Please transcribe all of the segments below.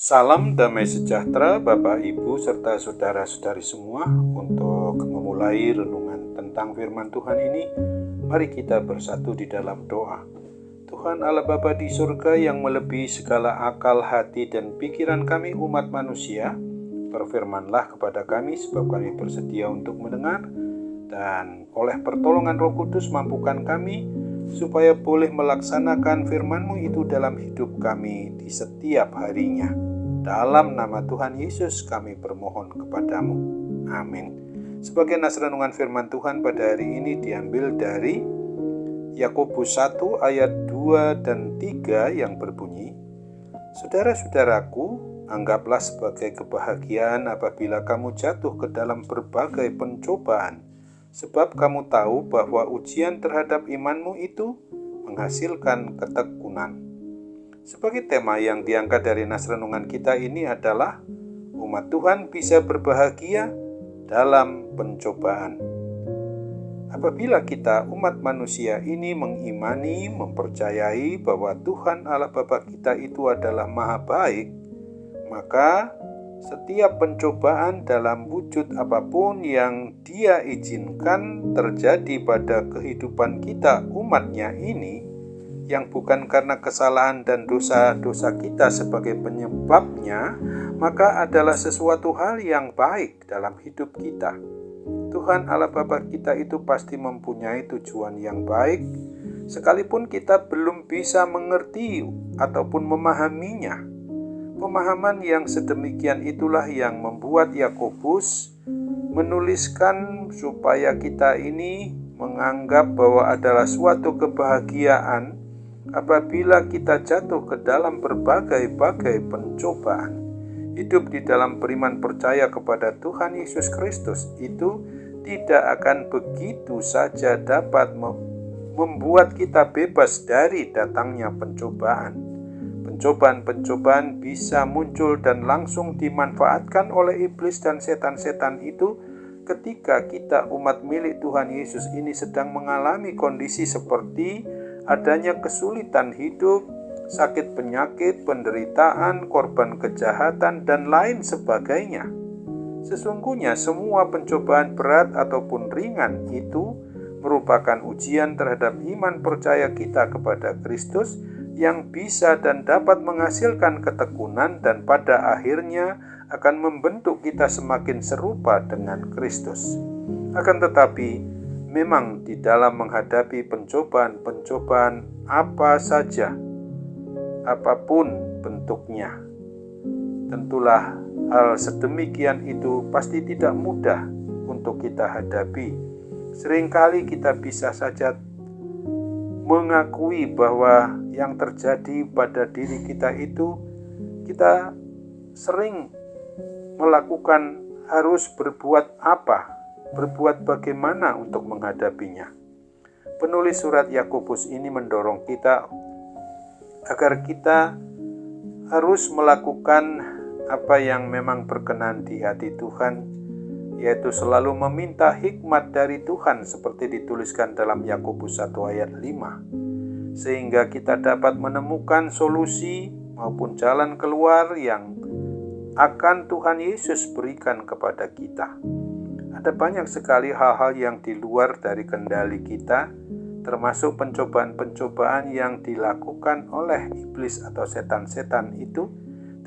Salam damai sejahtera Bapak Ibu serta saudara-saudari semua. Untuk memulai renungan tentang firman Tuhan ini, mari kita bersatu di dalam doa. Tuhan Allah Bapa di surga yang melebihi segala akal, hati, dan pikiran kami umat manusia, berfirmanlah kepada kami sebab kami bersedia untuk mendengar, dan oleh pertolongan Roh Kudus mampukan kami supaya boleh melaksanakan firman-Mu itu dalam hidup kami di setiap harinya. Dalam nama Tuhan Yesus kami bermohon kepadamu. Amin. Sebagai nas renungan firman Tuhan pada hari ini diambil dari Yakobus 1 ayat 2 dan 3 yang berbunyi, Saudara-saudaraku, anggaplah sebagai kebahagiaan apabila kamu jatuh ke dalam berbagai pencobaan, sebab kamu tahu bahwa ujian terhadap imanmu itu menghasilkan ketekunan. Sebagai tema yang diangkat dari nas renungan kita ini adalah umat Tuhan bisa berbahagia dalam pencobaan. Apabila kita umat manusia ini mengimani, mempercayai bahwa Tuhan Allah Bapa kita itu adalah Maha Baik, maka setiap pencobaan dalam wujud apapun yang Dia izinkan terjadi pada kehidupan kita umatnya ini, yang bukan karena kesalahan dan dosa-dosa kita sebagai penyebabnya, maka adalah sesuatu hal yang baik dalam hidup kita. Tuhan Allah Bapa kita itu pasti mempunyai tujuan yang baik, sekalipun kita belum bisa mengerti ataupun memahaminya. Pemahaman yang sedemikian itulah yang membuat Yakobus menuliskan supaya kita ini menganggap bahwa adalah suatu kebahagiaan apabila kita jatuh ke dalam berbagai-bagai pencobaan. Hidup di dalam beriman percaya kepada Tuhan Yesus Kristus itu tidak akan begitu saja dapat membuat kita bebas dari datangnya pencobaan. Pencobaan-pencobaan bisa muncul dan langsung dimanfaatkan oleh iblis dan setan-setan itu ketika kita umat milik Tuhan Yesus ini sedang mengalami kondisi seperti adanya kesulitan hidup, sakit penyakit, penderitaan, korban kejahatan, dan lain sebagainya. Sesungguhnya semua pencobaan berat ataupun ringan itu merupakan ujian terhadap iman percaya kita kepada Kristus yang bisa dan dapat menghasilkan ketekunan dan pada akhirnya akan membentuk kita semakin serupa dengan Kristus. Akan tetapi, memang di dalam menghadapi pencobaan-pencobaan apa saja, apapun bentuknya, tentulah hal sedemikian itu pasti tidak mudah untuk kita hadapi. Seringkali kita bisa saja mengakui bahwa yang terjadi pada diri kita itu kita sering melakukan harus berbuat apa, berbuat bagaimana untuk menghadapinya. Penulis surat Yakobus ini mendorong kita agar kita harus melakukan apa yang memang berkenan di hati Tuhan, yaitu selalu meminta hikmat dari Tuhan seperti dituliskan dalam Yakobus 1 ayat 5, sehingga kita dapat menemukan solusi maupun jalan keluar yang akan Tuhan Yesus berikan kepada kita. Ada banyak sekali hal-hal yang di luar dari kendali kita, termasuk pencobaan-pencobaan yang dilakukan oleh iblis atau setan-setan itu,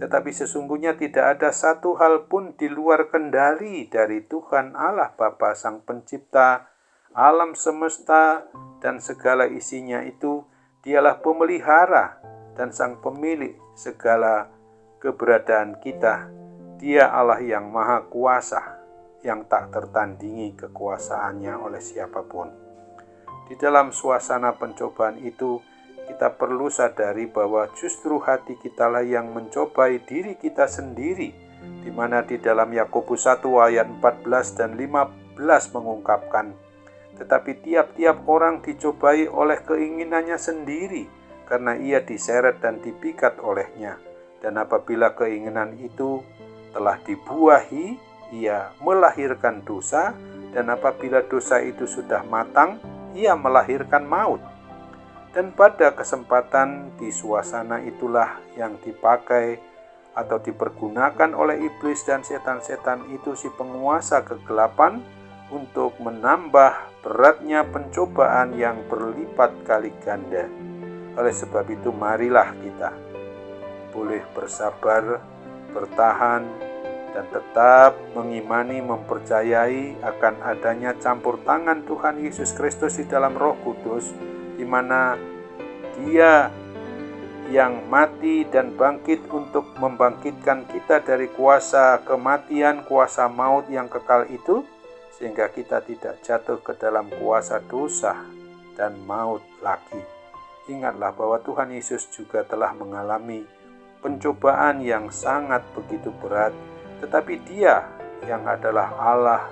tetapi sesungguhnya tidak ada satu hal pun di luar kendali dari Tuhan Allah Bapa Sang Pencipta, alam semesta dan segala isinya itu. Dialah pemelihara dan Sang Pemilik segala keberadaan kita. Dia Allah yang Maha Kuasa, yang tak tertandingi kekuasaannya oleh siapapun. Di dalam suasana pencobaan itu, kita perlu sadari bahwa justru hati kitalah yang mencobai diri kita sendiri, di mana di dalam Yakobus 1 ayat 14 dan 15 mengungkapkan, tetapi tiap-tiap orang dicobai oleh keinginannya sendiri, karena ia diseret dan dipikat olehnya. Dan apabila keinginan itu telah dibuahi, ia melahirkan dosa, dan apabila dosa itu sudah matang, ia melahirkan maut. Dan pada kesempatan di suasana itulah yang dipakai atau dipergunakan oleh iblis dan setan-setan itu, si penguasa kegelapan, untuk menambah beratnya pencobaan yang berlipat kali ganda. Oleh sebab itu marilah kita boleh bersabar, bertahan, dan tetap mengimani, mempercayai akan adanya campur tangan Tuhan Yesus Kristus di dalam Roh Kudus, di mana Dia yang mati dan bangkit untuk membangkitkan kita dari kuasa kematian, kuasa maut yang kekal itu, sehingga kita tidak jatuh ke dalam kuasa dosa dan maut lagi. Ingatlah bahwa Tuhan Yesus juga telah mengalami pencobaan yang sangat begitu berat, tetapi Dia yang adalah Allah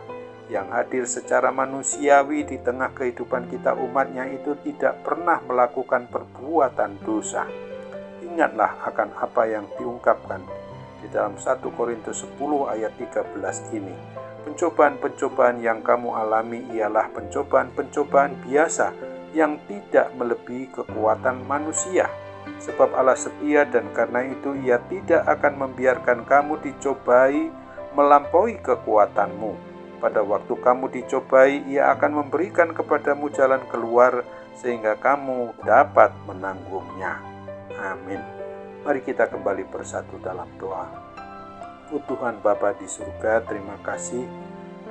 yang hadir secara manusiawi di tengah kehidupan kita umatnya itu tidak pernah melakukan perbuatan dosa. Ingatlah akan apa yang diungkapkan di dalam 1 Korintus 10 ayat 13 ini. Pencobaan-pencobaan yang kamu alami ialah pencobaan-pencobaan biasa yang tidak melebihi kekuatan manusia. Sebab Allah setia dan karena itu Ia tidak akan membiarkan kamu dicobai melampaui kekuatanmu. Pada waktu kamu dicobai, Ia akan memberikan kepadamu jalan keluar sehingga kamu dapat menanggungnya. Amin. Mari kita kembali bersatu dalam doa. Tuhan Bapa di surga, terima kasih.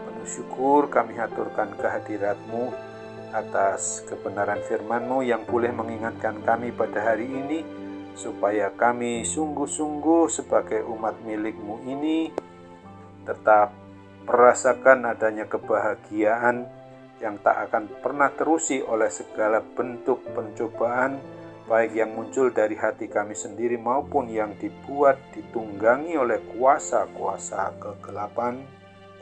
Penuh syukur kami haturkan kehadirat-Mu atas kebenaran firman-Mu yang boleh mengingatkan kami pada hari ini, supaya kami sungguh-sungguh sebagai umat milik-Mu ini tetap merasakan adanya kebahagiaan yang tak akan pernah terusi oleh segala bentuk pencobaan, baik yang muncul dari hati kami sendiri maupun yang dibuat ditunggangi oleh kuasa-kuasa kegelapan,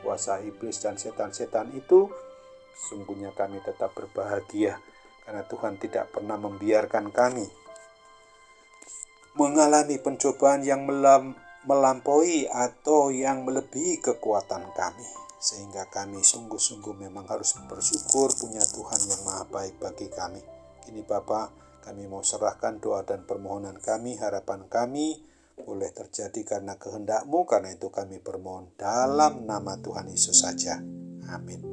kuasa iblis dan setan-setan itu. Sungguhnya kami tetap berbahagia karena Tuhan tidak pernah membiarkan kami mengalami pencobaan yang melampaui atau yang melebihi kekuatan kami, sehingga kami sungguh-sungguh memang harus bersyukur punya Tuhan yang maha baik bagi kami. Kini Bapa, kami mau serahkan doa dan permohonan kami, harapan kami boleh terjadi karena kehendak-Mu, karena itu kami bermohon dalam nama Tuhan Yesus saja. Amin.